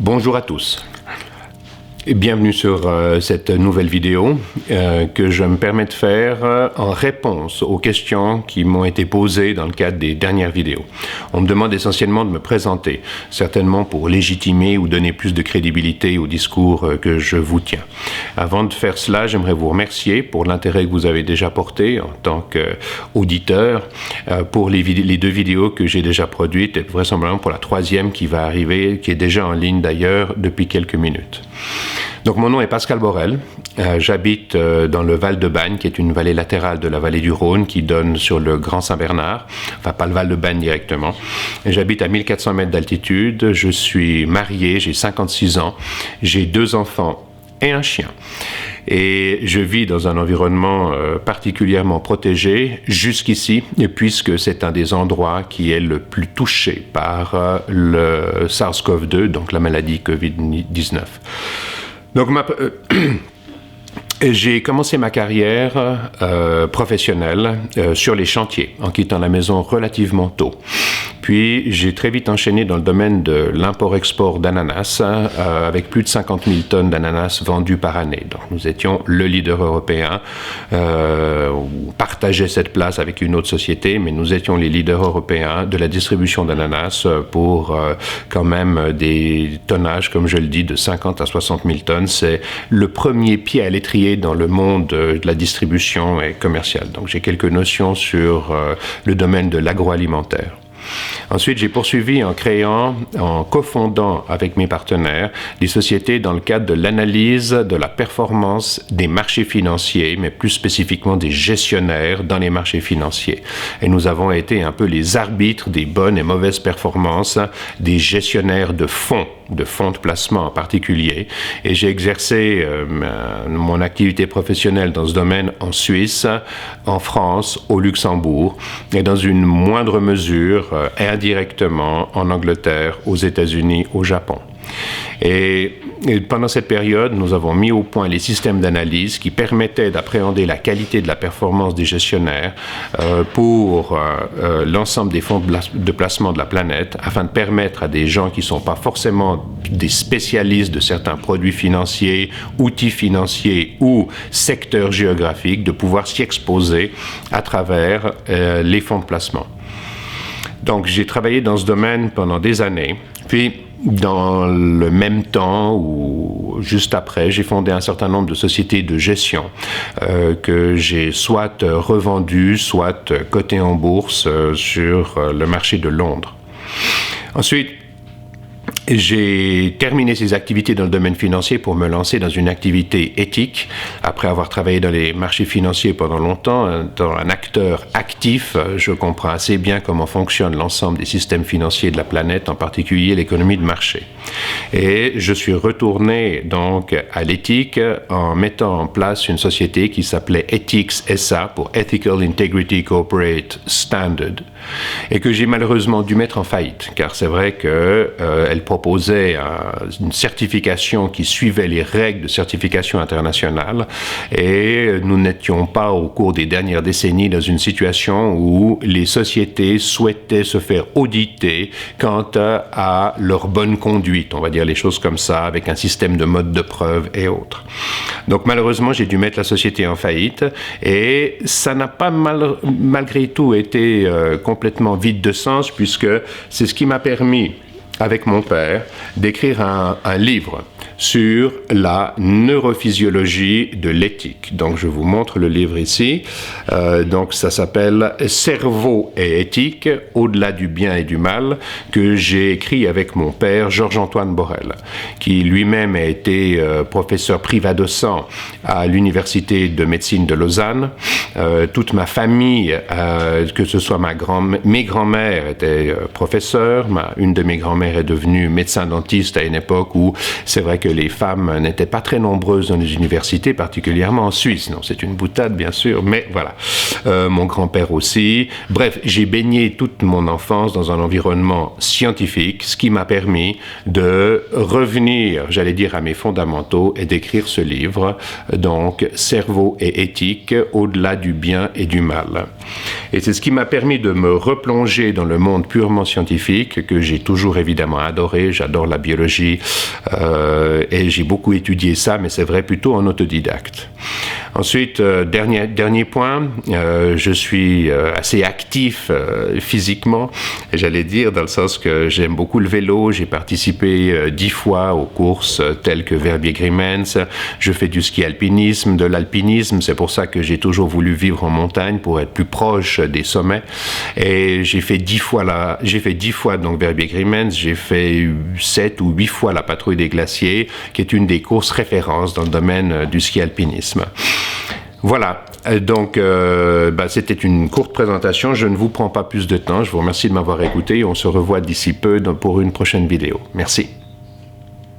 Bonjour à tous et bienvenue sur cette nouvelle vidéo que je me permets de faire en réponse aux questions qui m'ont été posées dans le cadre des dernières vidéos. On me demande essentiellement de me présenter, certainement pour légitimer ou donner plus de crédibilité au discours que je vous tiens. Avant de faire cela, j'aimerais vous remercier pour l'intérêt que vous avez déjà porté en tant qu'auditeur pour les deux vidéos que j'ai déjà produites et vraisemblablement pour la troisième qui va arriver, qui est déjà en ligne d'ailleurs depuis quelques minutes. Donc mon nom est Pascal Borel, j'habite dans le Val-de-Bagne, qui est une vallée latérale de la vallée du Rhône, qui donne sur le Grand Saint-Bernard, enfin pas le Val-de-Bagne directement. J'habite à 1400 mètres d'altitude, je suis marié, j'ai 56 ans, j'ai 2 enfants et un chien. Et je vis dans un environnement particulièrement protégé jusqu'ici, puisque c'est un des endroits qui est le plus touché par le SARS-CoV-2, donc la maladie COVID-19. Donc j'ai commencé ma carrière professionnelle sur les chantiers, en quittant la maison relativement tôt. Puis j'ai très vite enchaîné dans le domaine de l'import-export d'ananas, avec plus de 50 000 tonnes d'ananas vendues par année. Donc nous étions le leader européen, on partageait cette place avec une autre société, mais nous étions les leaders européens de la distribution d'ananas pour quand même des tonnages, comme je le dis, de 50 à 60 000 tonnes. C'est le premier pied à l'étrier dans le monde de la distribution et commerciale. Donc j'ai quelques notions sur le domaine de l'agroalimentaire. Ensuite, j'ai poursuivi en cofondant avec mes partenaires des sociétés dans le cadre de l'analyse de la performance des marchés financiers, mais plus spécifiquement des gestionnaires dans les marchés financiers. Et nous avons été un peu les arbitres des bonnes et mauvaises performances des gestionnaires de fonds de placement en particulier. Et j'ai exercé mon activité professionnelle dans ce domaine en Suisse, en France, au Luxembourg, et dans une moindre mesure indirectement en Angleterre, aux États-Unis, au Japon. Et pendant cette période, nous avons mis au point les systèmes d'analyse qui permettaient d'appréhender la qualité de la performance des gestionnaires pour l'ensemble des fonds de placement de la planète, afin de permettre à des gens qui ne sont pas forcément des spécialistes de certains produits financiers, outils financiers ou secteurs géographiques de pouvoir s'y exposer à travers les fonds de placement. Donc j'ai travaillé dans ce domaine pendant des années, puis dans le même temps ou juste après, j'ai fondé un certain nombre de sociétés de gestion que j'ai soit revendues, soit cotées en bourse sur le marché de Londres. Ensuite, j'ai terminé ces activités dans le domaine financier pour me lancer dans une activité éthique. Après avoir travaillé dans les marchés financiers pendant longtemps, étant un acteur actif, je comprends assez bien comment fonctionne l'ensemble des systèmes financiers de la planète, en particulier l'économie de marché. Et je suis retourné donc à l'éthique en mettant en place une société qui s'appelait Ethics SA pour Ethical Integrity Corporate Standard, et que j'ai malheureusement dû mettre en faillite, car c'est vrai qu'elle proposait une certification qui suivait les règles de certification internationale, et nous n'étions pas au cours des dernières décennies dans une situation où les sociétés souhaitaient se faire auditer quant à leur bonne conduite, on va dire les choses comme ça, avec un système de mode de preuve et autres. Donc malheureusement, j'ai dû mettre la société en faillite, et ça n'a pas malgré tout été complètement vide de sens, puisque c'est ce qui m'a permis, avec mon père, d'écrire un livre sur la neurophysiologie de l'éthique. Donc je vous montre le livre ici. Donc ça s'appelle « Cerveau et éthique, au-delà du bien et du mal », que j'ai écrit avec mon père, Georges-Antoine Borel, qui lui-même a été professeur privat-docent à l'Université de médecine de Lausanne. Toute ma famille, que ce soit mes grands-mères étaient professeurs, une de mes grands-mères est devenue médecin dentiste à une époque où c'est vrai que les femmes n'étaient pas très nombreuses dans les universités, particulièrement en Suisse. Non, c'est une boutade, bien sûr, mais voilà. Mon grand-père aussi. Bref, j'ai baigné toute mon enfance dans un environnement scientifique, ce qui m'a permis de revenir, j'allais dire, à mes fondamentaux et d'écrire ce livre, donc Cerveau et éthique, au-delà du bien et du mal. Et c'est ce qui m'a permis de me replonger dans le monde purement scientifique, que j'ai toujours évidemment adoré. J'adore la biologie et j'ai beaucoup étudié ça, mais c'est vrai, plutôt en autodidacte. Ensuite, dernier point, je suis assez actif physiquement, j'allais dire, dans le sens que j'aime beaucoup le vélo. J'ai participé 10 fois aux courses telles que Verbier Griemens. Je fais du ski alpinisme, de l'alpinisme. C'est pour ça que j'ai toujours voulu vivre en montagne, pour être plus proche des sommets. Et j'ai fait 10 fois donc Verbier Griemens. J'ai fait 7 ou 8 fois la patrouille des glaciers, qui est une des courses références dans le domaine du ski alpinisme. Voilà, donc c'était une courte présentation, je ne vous prends pas plus de temps, je vous remercie de m'avoir écouté et on se revoit d'ici peu pour une prochaine vidéo. Merci.